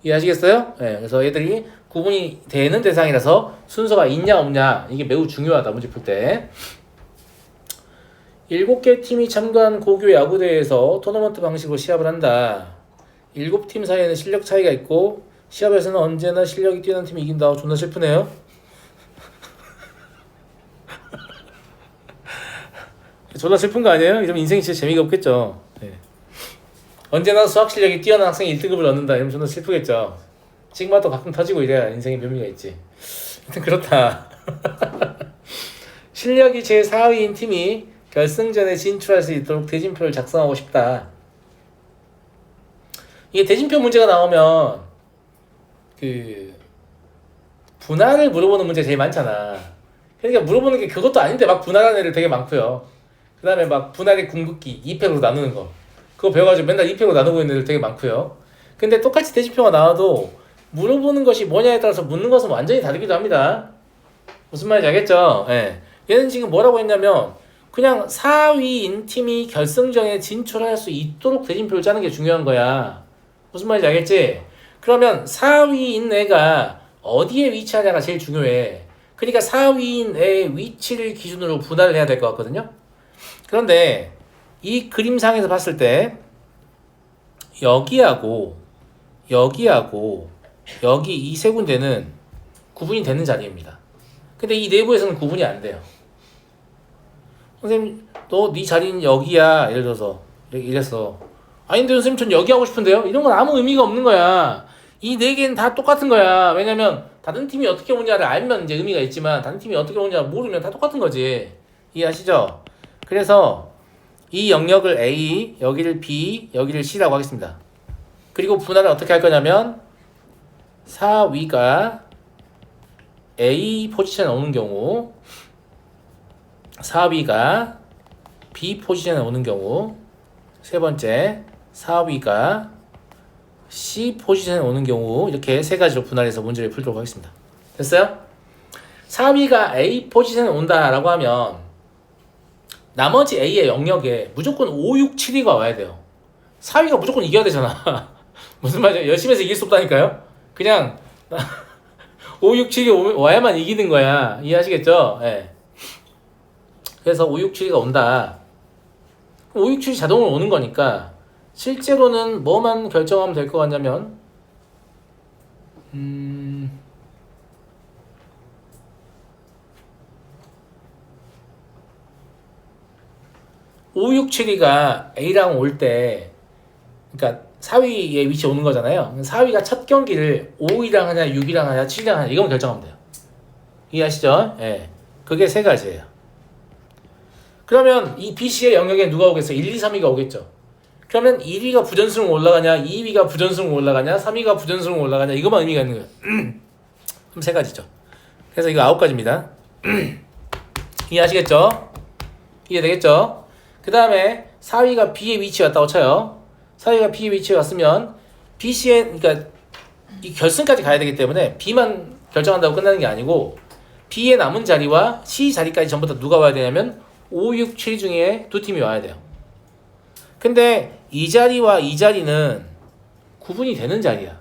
이해하시겠어요? 네, 그래서 얘들이 구분이 되는 대상이라서 순서가 있냐 없냐 이게 매우 중요하다 문제 풀 때. 7개 팀이 참가한 고교 야구대회에서 토너먼트 방식으로 시합을 한다. 7팀 사이에는 실력 차이가 있고 시합에서는 언제나 실력이 뛰어난 팀이 이긴다. 존나 슬프네요. 존나 슬픈 거 아니에요? 이러면 인생이 진짜 재미가 없겠죠. 네. 언제나 수학 실력이 뛰어난 학생이 1등급을 얻는다. 이러면 존나 슬프겠죠. 찍마도 가끔 터지고 이래야 인생에 묘미가 있지. 하여튼 그렇다. 실력이 제 4위인 팀이 결승전에 진출할 수 있도록 대진표를 작성하고 싶다. 이게 대진표 문제가 나오면 그 분할을 물어보는 문제가 제일 많잖아. 그러니까 물어보는 게 그것도 아닌데 막 분할하는 애들 되게 많고요. 그 다음에 막 분할의 궁극기 2팩으로 나누는 거 그거 배워가지고 맨날 2팩으로 나누고 있는 애들 되게 많고요. 근데 똑같이 대진표가 나와도 물어보는 것이 뭐냐에 따라서 묻는 것은 완전히 다르기도 합니다. 무슨 말인지 알겠죠? 예. 얘는 지금 뭐라고 했냐면 그냥 4위인 팀이 결승전에 진출할 수 있도록 대진표를 짜는 게 중요한 거야. 무슨 말인지 알겠지? 그러면 4위인 애가 어디에 위치하냐가 제일 중요해. 그러니까 4위인 애의 위치를 기준으로 분할을 해야 될 것 같거든요. 그런데 이 그림상에서 봤을 때 여기하고 여기 이 세 군데는 구분이 되는 자리입니다. 근데 이 내부에서는 구분이 안 돼요. 선생님 너 네 자리는 여기야 예를 들어서 이랬어. 아닌데 선생님 전 여기 하고 싶은데요? 이런 건 아무 의미가 없는 거야. 이 네 개는 다 똑같은 거야. 왜냐면 다른 팀이 어떻게 오냐를 알면 이제 의미가 있지만 다른 팀이 어떻게 오냐 모르면 다 똑같은 거지. 이해하시죠? 그래서 이 영역을 A, 여기를 B, 여기를 C라고 하겠습니다. 그리고 분할을 어떻게 할 거냐면 4위가 A 포지션에 오는 경우 4위가 B 포지션에 오는 경우 세 번째 4위가 C 포지션에 오는 경우 이렇게 세 가지로 분할해서 문제를 풀도록 하겠습니다. 됐어요? 4위가 A 포지션에 온다라고 하면 나머지 A의 영역에 무조건 5, 6, 7위가 와야 돼요. 4위가 무조건 이겨야 되잖아. 무슨 말이야? 열심히 해서 이길 수 없다니까요? 그냥 5, 6, 7위 와야만 이기는 거야. 이해하시겠죠? 네. 그래서 5, 6, 7위가 온다. 5, 6, 7위 자동으로 오는 거니까 실제로는 뭐만 결정하면 될 것 같냐면 5, 6, 7위가 A랑 올 때 그러니까 4위의 위치에 오는 거잖아요. 4위가 첫 경기를 5위랑 하냐 6위랑 하냐 7위랑 하냐 이거만 결정하면 돼요. 이해하시죠? 예. 네. 그게 세 가지예요. 그러면 이 BC의 영역에 누가 오겠어요? 1, 2, 3위가 오겠죠. 그러면 1위가 부전승으로 올라가냐 2위가 부전승으로 올라가냐 3위가 부전승으로 올라가냐 이것만 의미가 있는 거예요. 그럼 세 가지죠. 그래서 이거 9가지입니다. 이해하시겠죠? 이해되겠죠? 그 다음에 4위가 B의 위치에 왔다고 쳐요. 4위가 B의 위치에 왔으면 BC의 그러니까 이 결승까지 가야 되기 때문에 B만 결정한다고 끝나는 게 아니고 B의 남은 자리와 C 자리까지 전부 다 누가 와야 되냐면 5, 6, 7 중에 두 팀이 와야 돼요. 근데 이 자리와 이 자리는 구분이 되는 자리야.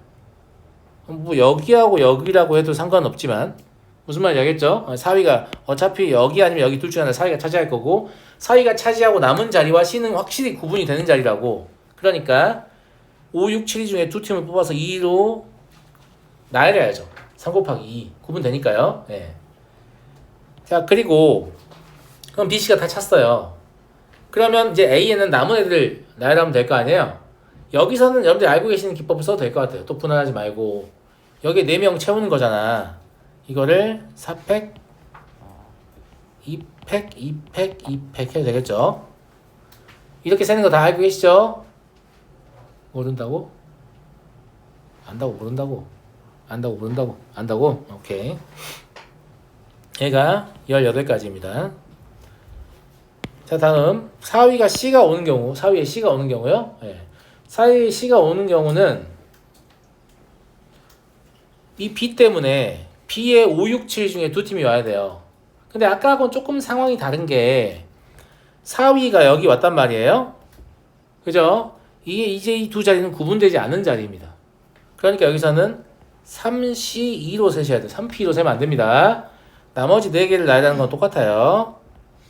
뭐 여기하고 여기라고 해도 상관없지만 무슨 말인지 알겠죠? 4위가 어차피 여기 아니면 여기 둘 중에 하나 4위가 차지할 거고 4위가 차지하고 남은 자리와 C는 확실히 구분이 되는 자리라고. 그러니까 5, 6, 7 중에 두 팀을 뽑아서 2로 나열해야죠. 3 곱하기 2 구분되니까요. 네. 자 그리고 그럼 BC가 다 찼어요. 그러면 이제 A에는 남은 애들 나열하면 될 거 아니에요? 여기서는 여러분들이 알고 계시는 기법을 써도 될 것 같아요. 또 분할하지 말고 여기 4명 채우는 거잖아. 이거를 4팩 2팩 2팩 2팩 해도 되겠죠? 이렇게 세는 거 다 알고 계시죠? 모른다고? 안다고 모른다고? 안다고 모른다고? 안다고? 오케이. 얘가 18가지입니다. 자, 다음 4위가 C가 오는 경우, 4위에 C가 오는 경우요. 예. 4위에 C가 오는 경우는 이 B 때문에 B의 5, 6, 7 중에 두 팀이 와야 돼요. 근데 아까하고는 조금 상황이 다른 게 4위가 여기 왔단 말이에요. 그죠? 이게 이제 이 두 자리는 구분되지 않는 자리입니다. 그러니까 여기서는 3C2로 세셔야 돼요. 3P2로 세면 안 됩니다. 나머지 4개를 놔야 되는 건 똑같아요.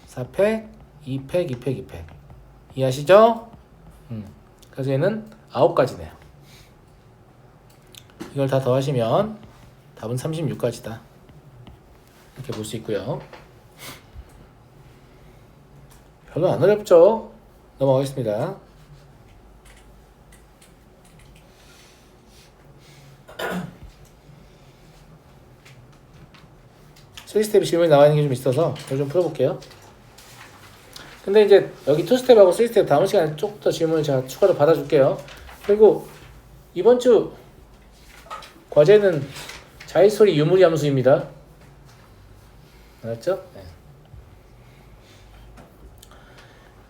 4팩, 2팩, 2팩, 2팩. 이해하시죠? 그래서 얘는 9가지네요. 이걸 다 더하시면 답은 36가지다. 이렇게 볼 수 있고요. 별로 안 어렵죠? 넘어가겠습니다. 쓰리스텝 질문이 나와 있는 게 좀 있어서 이걸 좀 풀어볼게요. 근데 이제 여기 투스텝하고 쓰리스텝 다음 시간에 조금 더 질문을 제가 추가로 받아줄게요. 그리고 이번 주 과제는 자의소리 유무리 함수입니다. 알았죠? 네.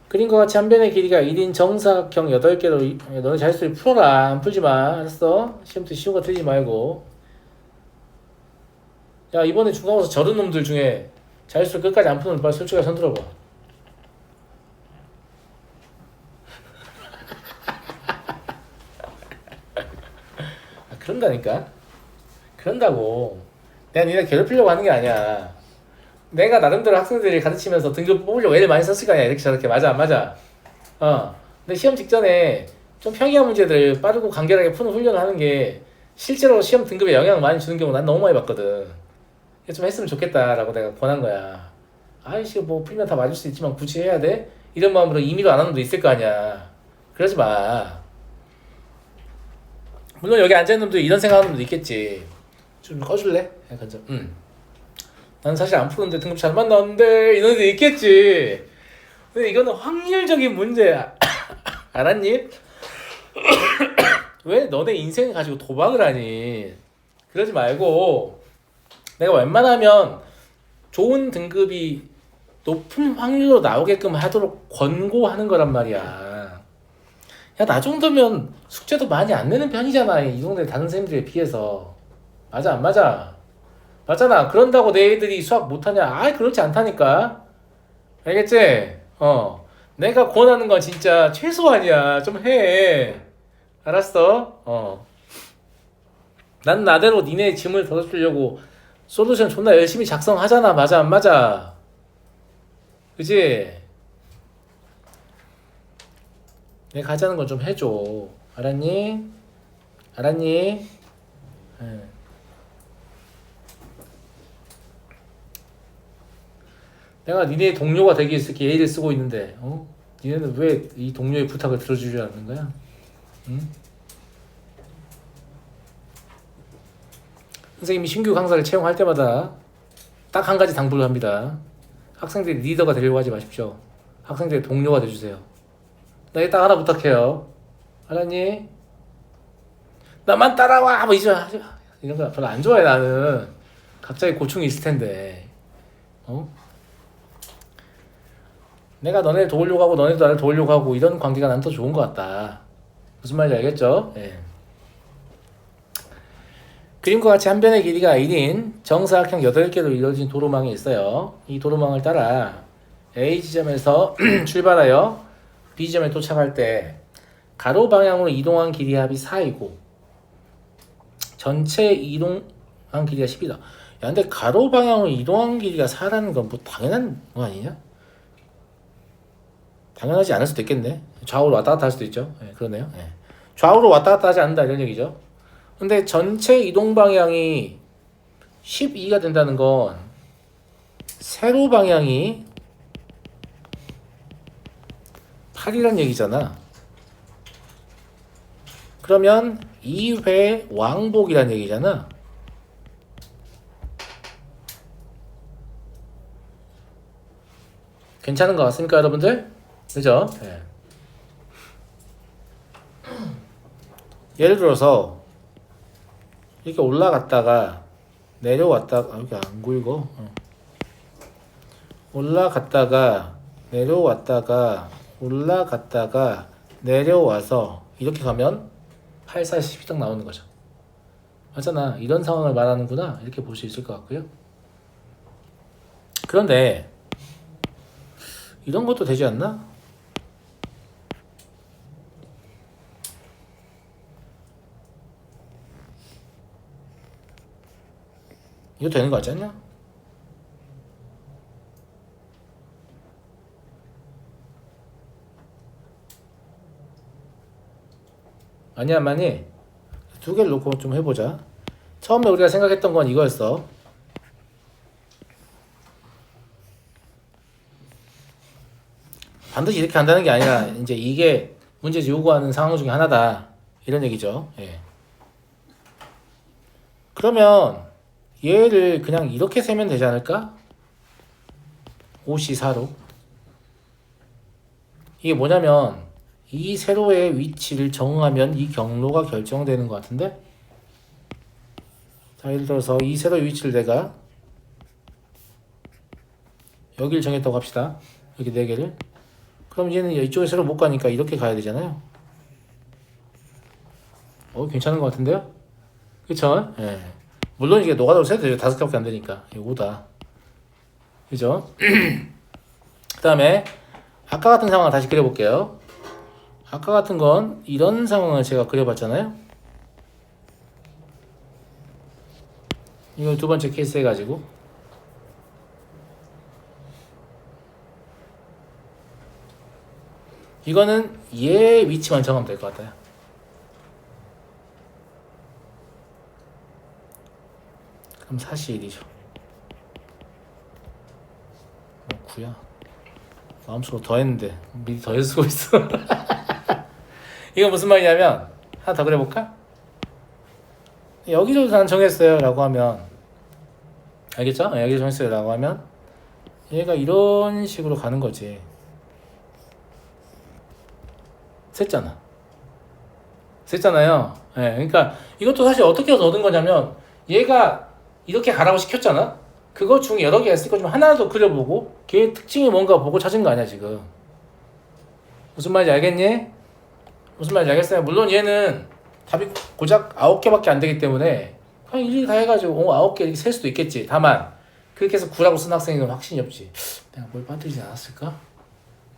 그림과 같이 한 변의 길이가 1인 정사각형 8개로 너네 자의소리 풀어라. 안 풀지 마. 알았어? 시험때 쉬운 거 틀리지 말고. 야, 이번에 중간고사 저런 놈들 중에 자의소리 끝까지 안 푸는 놈 빨리 솔직하게 손 들어봐. 그런다니까. 그런다고. 내가 니네 괴롭히려고 하는 게 아니야. 내가 나름대로 학생들을 가르치면서 등급 뽑으려고 애를 많이 썼을 거 아니야. 이렇게 저렇게. 맞아 안 맞아? 근데 시험 직전에 좀 평이한 문제들 빠르고 간결하게 푸는 훈련을 하는 게 실제로 시험 등급에 영향을 많이 주는 경우 난 너무 많이 봤거든. 좀 했으면 좋겠다라고 내가 권한 거야. 아이씨 뭐 풀면 다 맞을 수 있지만 굳이 해야 돼? 이런 마음으로 임의로 안 하는 놈도 있을 거 아니야. 그러지 마. 물론 여기 앉아있는 놈도 이런 생각하는 놈도 있겠지. 좀 꺼줄래? 약간 좀 난 사실 안 푸는데 등급 잘만 나왔는데 이런 애도 있겠지. 근데 이거는 확률적인 문제야. 알았니? 왜 너네 인생을 가지고 도박을 하니? 그러지 말고 내가 웬만하면 좋은 등급이 높은 확률로 나오게끔 하도록 권고하는 거란 말이야. 야, 나 정도면 숙제도 많이 안 내는 편이잖아. 이 동네 다른 선생님들에 비해서. 맞아 안 맞아? 맞잖아. 그런다고 내 애들이 수학 못하냐? 아이 그렇지 않다니까. 알겠지? 내가 권하는 건 진짜 최소한이야. 좀 해. 알았어? 난 나대로 니네 짐을 덜어주려고 솔루션 존나 열심히 작성하잖아. 맞아 안 맞아? 그치? 내가 하자는 건 좀 해줘. 알았니? 알았니? 응. 내가 니네 동료가 되기 위해서 이렇게 A를 쓰고 있는데 니네는 왜 이 동료의 부탁을 들어주지 않는 거야? 응? 선생님이 신규 강사를 채용할 때마다 딱 한 가지 당부를 합니다. 학생들이 리더가 되려고 하지 마십시오. 학생들의 동료가 돼주세요. 나 이게 딱 하나 부탁해요. 알았니? 나만 따라와! 뭐 이런 거 별로 안 좋아해 나는. 각자의 고충이 있을 텐데. 내가 너네를 도우려고 하고 너네도 나를 도우려고 하고 이런 관계가 난 더 좋은 것 같다. 무슨 말인지 알겠죠? 예. 그림과 같이 한 변의 길이가 1인 정사각형 8개로 이루어진 도로망이 있어요. 이 도로망을 따라 A 지점에서 출발하여 B 지점에 도착할 때 가로 방향으로 이동한 길이 합이 4이고 전체 이동한 길이가 10이다. 야, 근데 가로 방향으로 이동한 길이가 4라는 건 뭐 당연한 거 아니냐? 당연하지 않을 수도 있겠네. 좌우로 왔다 갔다 할 수도 있죠. 네, 그러네요. 네. 좌우로 왔다 갔다 하지 않는다 이런 얘기죠. 근데 전체 이동 방향이 12가 된다는 건 세로 방향이 8이란 얘기잖아. 그러면 2회 왕복이란 얘기잖아. 괜찮은 것 같습니까, 여러분들? 그죠? 네. 예를 들어서 이렇게 올라갔다가 내려왔다가 여기 안 굵어. 올라갔다가 내려왔다가 올라갔다가 내려와서 이렇게 가면 8, 4, 10이 딱 나오는 거죠. 맞잖아. 이런 상황을 말하는구나. 이렇게 볼 수 있을 것 같고요. 그런데 이런 것도 되지 않나? 이거 되는 거 같지 않냐? 아니 안 많이? 두 개를 놓고 좀 해보자. 처음에 우리가 생각했던 건 이거였어. 반드시 이렇게 한다는 게 아니라 이제 이게 문제에서 요구하는 상황 중에 하나다. 이런 얘기죠. 예. 그러면 얘를 그냥 이렇게 세면 되지 않을까? 5C4로. 이게 뭐냐면 이 세로의 위치를 정하면 이 경로가 결정되는 것 같은데? 자, 예를 들어서 이 세로의 위치를 내가 여기를 정했다고 합시다. 여기 4개를. 그럼 얘는 이쪽에 세로 못 가니까 이렇게 가야 되잖아요. 괜찮은 것 같은데요? 그쵸? 예. 물론 이게 노가다로 세도 되죠. 5개밖에 안 되니까. 이거 5다. 그죠? 그 다음에 아까 같은 상황을 다시 그려볼게요. 아까 같은 건 이런 상황을 제가 그려봤잖아요. 이걸 두 번째 케이스 해가지고 이거는 얘 위치만 정하면 될 것 같아요. 그럼 41이죠. 9야. 마음속으로 더 했는데 미리 더 해쓰고 있어. 이건 무슨 말이냐면 하나 더 그려볼까? 여기로 난 정했어요 라고 하면 알겠죠? 여기로 정했어요 라고 하면 얘가 이런 식으로 가는 거지. 셌잖아요. 예, 그러니까 이것도 사실 어떻게 해서 얻은 거냐면 얘가 이렇게 가라고 시켰잖아. 그거 중에 여러 개가 있을 거지만 하나도 그려보고 걔의 특징이 뭔가 보고 찾은 거 아니야 지금. 무슨 말인지 알겠니? 무슨 말인지 알겠어요? 물론 얘는 답이 고작 9개밖에 안 되기 때문에 그냥 일일이 다 해가지고 9개 이렇게 셀 수도 있겠지. 다만 그렇게 해서 9라고 쓴 학생은 확신이 없지. 내가 뭘 빠뜨리지 않았을까?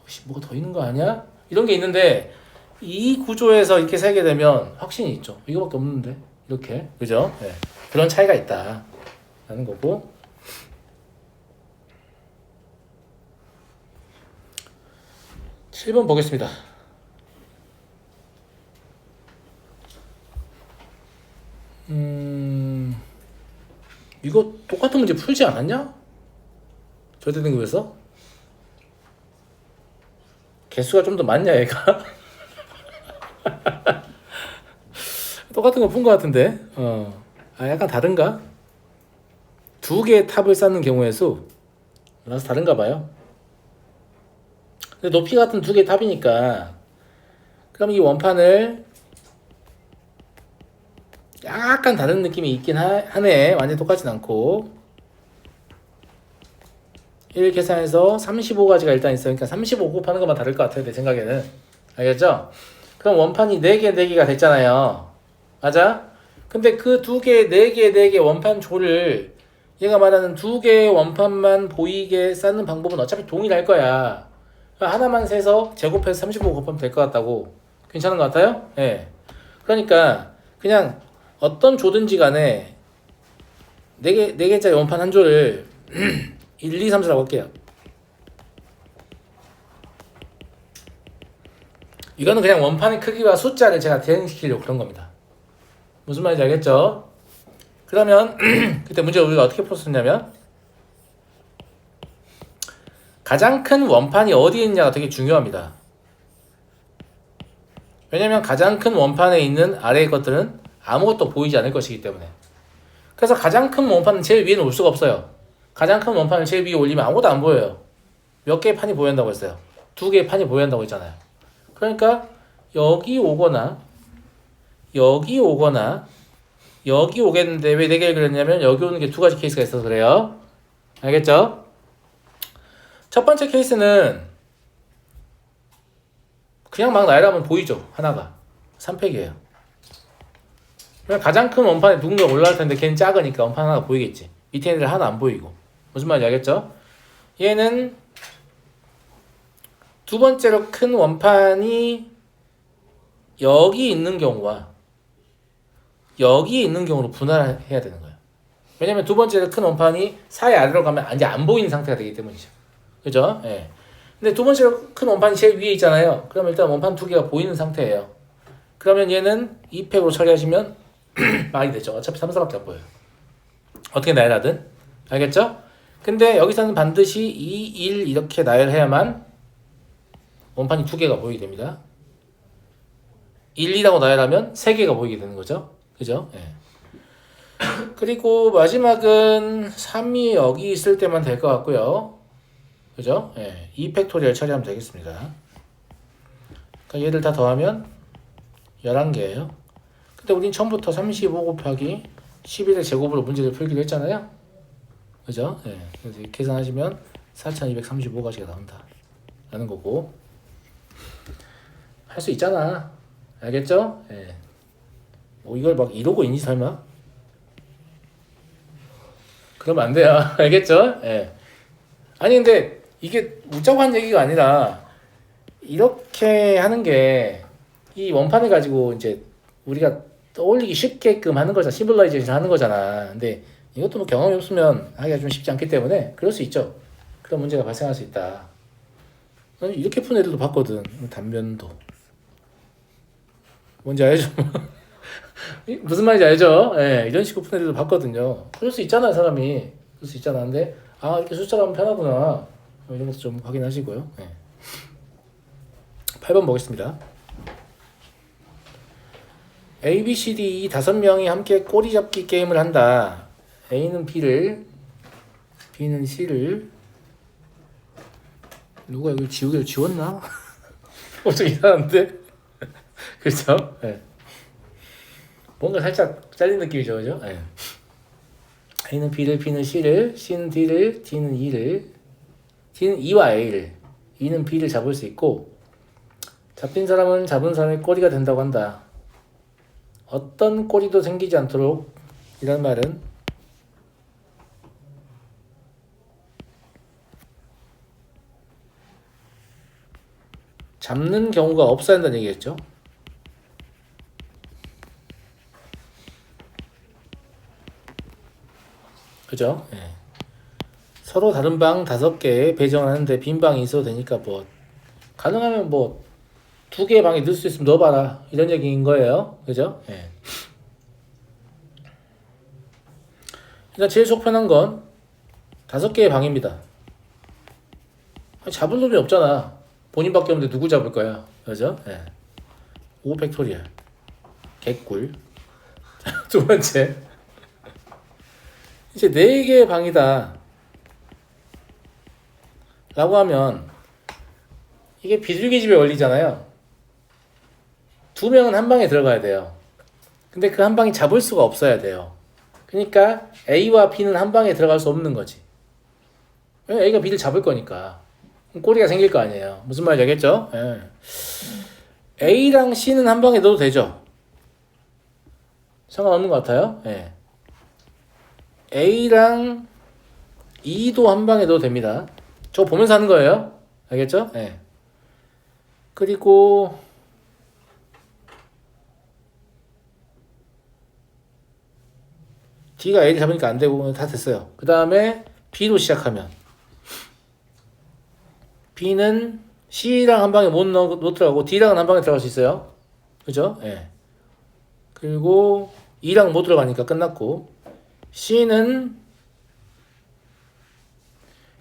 혹시 뭐가 더 있는 거 아니야? 이런 게 있는데 이 구조에서 이렇게 세게 되면 확신이 있죠. 이거밖에 없는데 이렇게 그죠? 네. 그런 차이가 있다 라는 거고. 7번 보겠습니다. 이거 똑같은 문제 풀지 않았냐? 절대등급에서? 개수가 좀 더 많냐 얘가? 똑같은 거 푼 거 같은데 약간 다른가? 2개의 탑을 쌓는 경우의 수 나서 다른가 봐요. 근데 높이 같은 2개의 탑이니까 그럼 이 원판을 약간 다른 느낌이 있긴 하네. 완전 똑같진 않고 1 계산해서 35가지가 일단 있어요. 그러니까 35 곱하는 것만 다를 것 같아요 내 생각에는. 알겠죠? 그럼 원판이 4개가 됐잖아요. 맞아? 근데 그 2개, 4개 원판 조를 얘가 말하는 2개의 원판만 보이게 쌓는 방법은 어차피 동일할 거야. 하나만 세서 제곱해서 35 곱하면 될 것 같다고. 괜찮은 것 같아요? 예. 네. 그러니까 그냥 어떤 조든지 간에 4개짜리 원판 한 조를 1, 2, 3, 4라고 할게요. 이거는 그냥 원판의 크기와 숫자를 제가 대응시키려고 그런 겁니다. 무슨 말인지 알겠죠? 그러면 그때 문제 우리가 어떻게 풀었었냐면 가장 큰 원판이 어디에 있냐가 되게 중요합니다. 왜냐면 가장 큰 원판에 있는 아래의 것들은 아무것도 보이지 않을 것이기 때문에. 그래서 가장 큰 원판은 제일 위에는 올 수가 없어요. 가장 큰 원판을 제일 위에 올리면 아무것도 안 보여요. 몇 개의 판이 보인다고 했어요? 2개의 판이 보인다고 했잖아요. 그러니까 여기 오거나 여기 오겠는데 왜 4개를 그렸냐면 여기 오는 게 2가지 케이스가 있어서 그래요. 알겠죠? 첫 번째 케이스는 그냥 막 나열하면 보이죠. 하나가 3팩이에요. 가장 큰 원판에 누군가 올라갈 텐데 걔는 작으니까 원판 하나가 보이겠지. 밑에 있는 애들 하나 안 보이고. 무슨 말인지 알겠죠? 얘는 두 번째로 큰 원판이 여기 있는 경우와 여기 있는 경우로 분할해야 되는 거예요. 왜냐면 두 번째로 큰 원판이 사이 아래로 가면 이제 안 보이는 상태가 되기 때문이죠. 그죠? 예. 근데 두 번째로 큰 원판이 제일 위에 있잖아요. 그러면 일단 원판 두 개가 보이는 상태예요. 그러면 얘는 2팩으로 처리하시면 말이 되죠. 어차피 3, 4밖에 안 보여요. 어떻게 나열하든. 알겠죠? 근데 여기서는 반드시 2, 1 이렇게 나열해야만 원판이 두 개가 보이게 됩니다. 1, 2라고 나열하면 세 개가 보이게 되는 거죠. 그죠? 예. 그리고 마지막은 3이 여기 있을 때만 될 것 같고요. 그죠? 예. 2팩토리얼 처리하면 되겠습니다. 그러니까 얘를 다 더하면 11개예요. 근데 우린 처음부터 35 곱하기 11의 제곱으로 문제를 풀기로 했잖아요. 그죠? 예. 그래서 계산하시면 4235가지가 나온다. 라는 거고. 할 수 있잖아. 알겠죠? 예. 뭐 이걸 막 이러고 있니 설마? 그러면 안 돼요. 알겠죠? 예. 아니 근데 이게 웃자고 한 얘기가 아니라 이렇게 하는 게 이 원판을 가지고 이제 우리가 떠올리기 쉽게끔 하는 거잖아. 시뮬라이제이션 하는 거잖아. 근데 이것도 뭐 경험이 없으면 하기가 좀 쉽지 않기 때문에 그럴 수 있죠. 그런 문제가 발생할 수 있다. 이렇게 푼 애들도 봤거든. 단면도. 뭔지 알죠? 무슨 말인지 알죠? 예, 이런 식으로 푼 애들도 봤거든요. 그럴 수 있잖아요, 사람이. 그럴 수 있잖아. 근데, 이렇게 숫자로 하면 편하구나. 이런 것도 좀 확인하시고요. 예. 8번 보겠습니다. A, B, C, D 이 5명이 함께 꼬리 잡기 게임을 한다. A는 B를, B는 C를. 누가 여기 지우개를 지웠나? 좀 이상한데? 그렇죠? 예. 뭔가 살짝 잘린 느낌이죠, 그죠? 예. A는 B를, B는 C를, C는 D를, D는 E를, D는 E와 A를, E는 B를 잡을 수 있고, 잡힌 사람은 잡은 사람의 꼬리가 된다고 한다. 어떤 꼬리도 생기지 않도록 이란 말은 잡는 경우가 없어야 한다는 얘기겠죠? 그죠? 예. 서로 다른 방 5개에 배정하는데 빈 방이 있어도 되니까 뭐 가능하면 뭐 2개의 방에 넣을 수 있으면 넣어봐라 이런 얘기인 거예요. 그죠? 예. 일단 제일 속 편한 건 5개의 방입니다. 잡을 놈이 없잖아. 본인밖에 없는데 누구 잡을 거야. 그죠? 예. 5 팩토리얼 개꿀. 두 번째, 이제 4개의 방이다 라고 하면 이게 비둘기집의 원리잖아요. 2명은 한 방에 들어가야 돼요. 근데 그 한 방이 잡을 수가 없어야 돼요. 그러니까 A와 B는 한 방에 들어갈 수 없는 거지. 왜냐면 A가 B를 잡을 거니까 꼬리가 생길 거 아니에요. 무슨 말인지 알겠죠? 예. A랑 C는 한 방에 넣어도 되죠. 상관없는 것 같아요. 예. A랑 E도 한 방에 넣어도 됩니다. 저거 보면서 하는 거예요. 알겠죠? 예. 그리고 D가 A를 잡으니까 안 되고 다 됐어요. 그 다음에 B로 시작하면 B는 C랑 한 방에 못 들어가고 D랑은 한 방에 들어갈 수 있어요. 그죠? 예. 그리고 E랑 못 들어가니까 끝났고 C는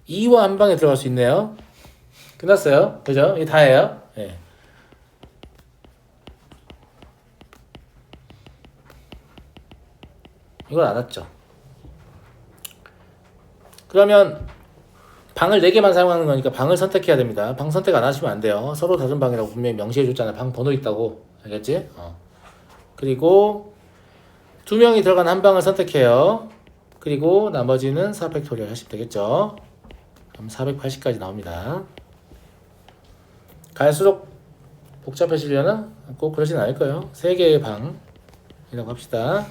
E와 한 방에 들어갈 수 있네요. 끝났어요. 그죠? 이게 다예요. 예. 이걸 알았죠. 그러면 방을 4개만 사용하는 거니까 방을 선택해야 됩니다. 방 선택 안 하시면 안 돼요. 서로 다른 방이라고 분명히 명시해 줬잖아요. 방 번호 있다고. 알겠지? 그리고 2명이 들어간 한 방을 선택해요. 그리고 나머지는 4팩토리얼 하시면 되겠죠. 그럼 480까지 나옵니다. 갈수록 복잡해지려나? 꼭 그러진 않을 거예요. 3개의 방이라고 합시다.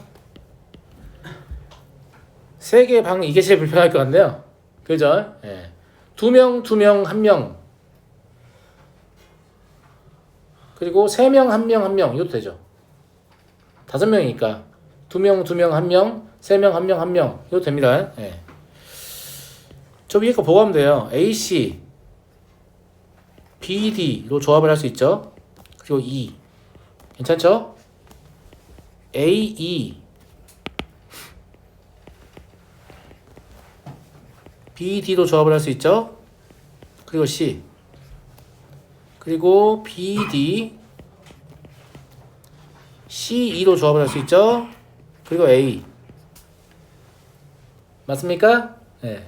3개의 방 이게 제일 불편할 것 같네요. 그죠? 예. 2명, 2명, 1명. 그리고 3명, 1명, 1명. 이것도 되죠. 5명이니까 2명, 2명, 1명, 3명, 1명, 1명. 이것도 됩니다. 예. 저 위에 거 보고 하면 돼요. AC, BD로 조합을 할 수 있죠. 그리고 E. 괜찮죠? AE, BD로 조합을 할 수 있죠. 그리고 C. 그리고 BD, CE로 조합을 할 수 있죠. 그리고 A. 맞습니까? 네.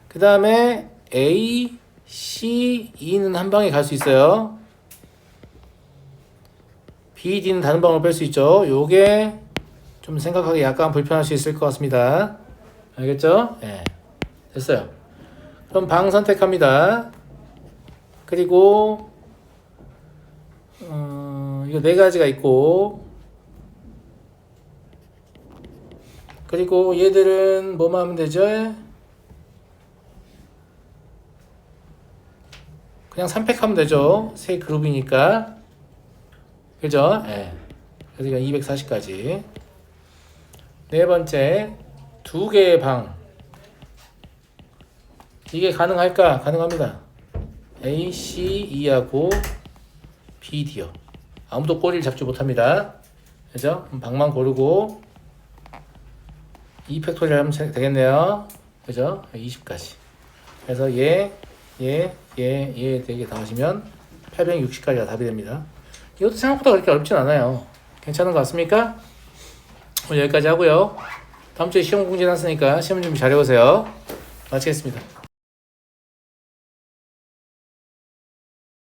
그 다음에 A, C, E는 한 방에 갈 수 있어요. B, D는 다른 방으로 뺄 수 있죠. 요게 좀 생각하기 약간 불편할 수 있을 것 같습니다. 알겠죠? 네. 됐어요. 그럼 방 선택합니다. 그리고 이거 4가지가 있고, 그리고 얘들은 뭐만 하면 되죠? 그냥 3팩하면 되죠. 3그룹이니까. 그죠? 예. 그래서 이건 240까지. 네 번째, 2개의 방. 이게 가능할까? 가능합니다. A, C, E하고 B, D요. 아무도 꼬리를 잡지 못합니다. 그죠? 방만 고르고 2팩토리를 하면 되겠네요. 그죠? 20까지. 그래서 얘 4개 다 하시면 860까지가 답이 됩니다. 이것도 생각보다 그렇게 어렵진 않아요. 괜찮은 것 같습니까? 오늘 여기까지 하고요. 다음 주에 시험 공지 났으니까 시험 준비 잘 해보세요. 마치겠습니다.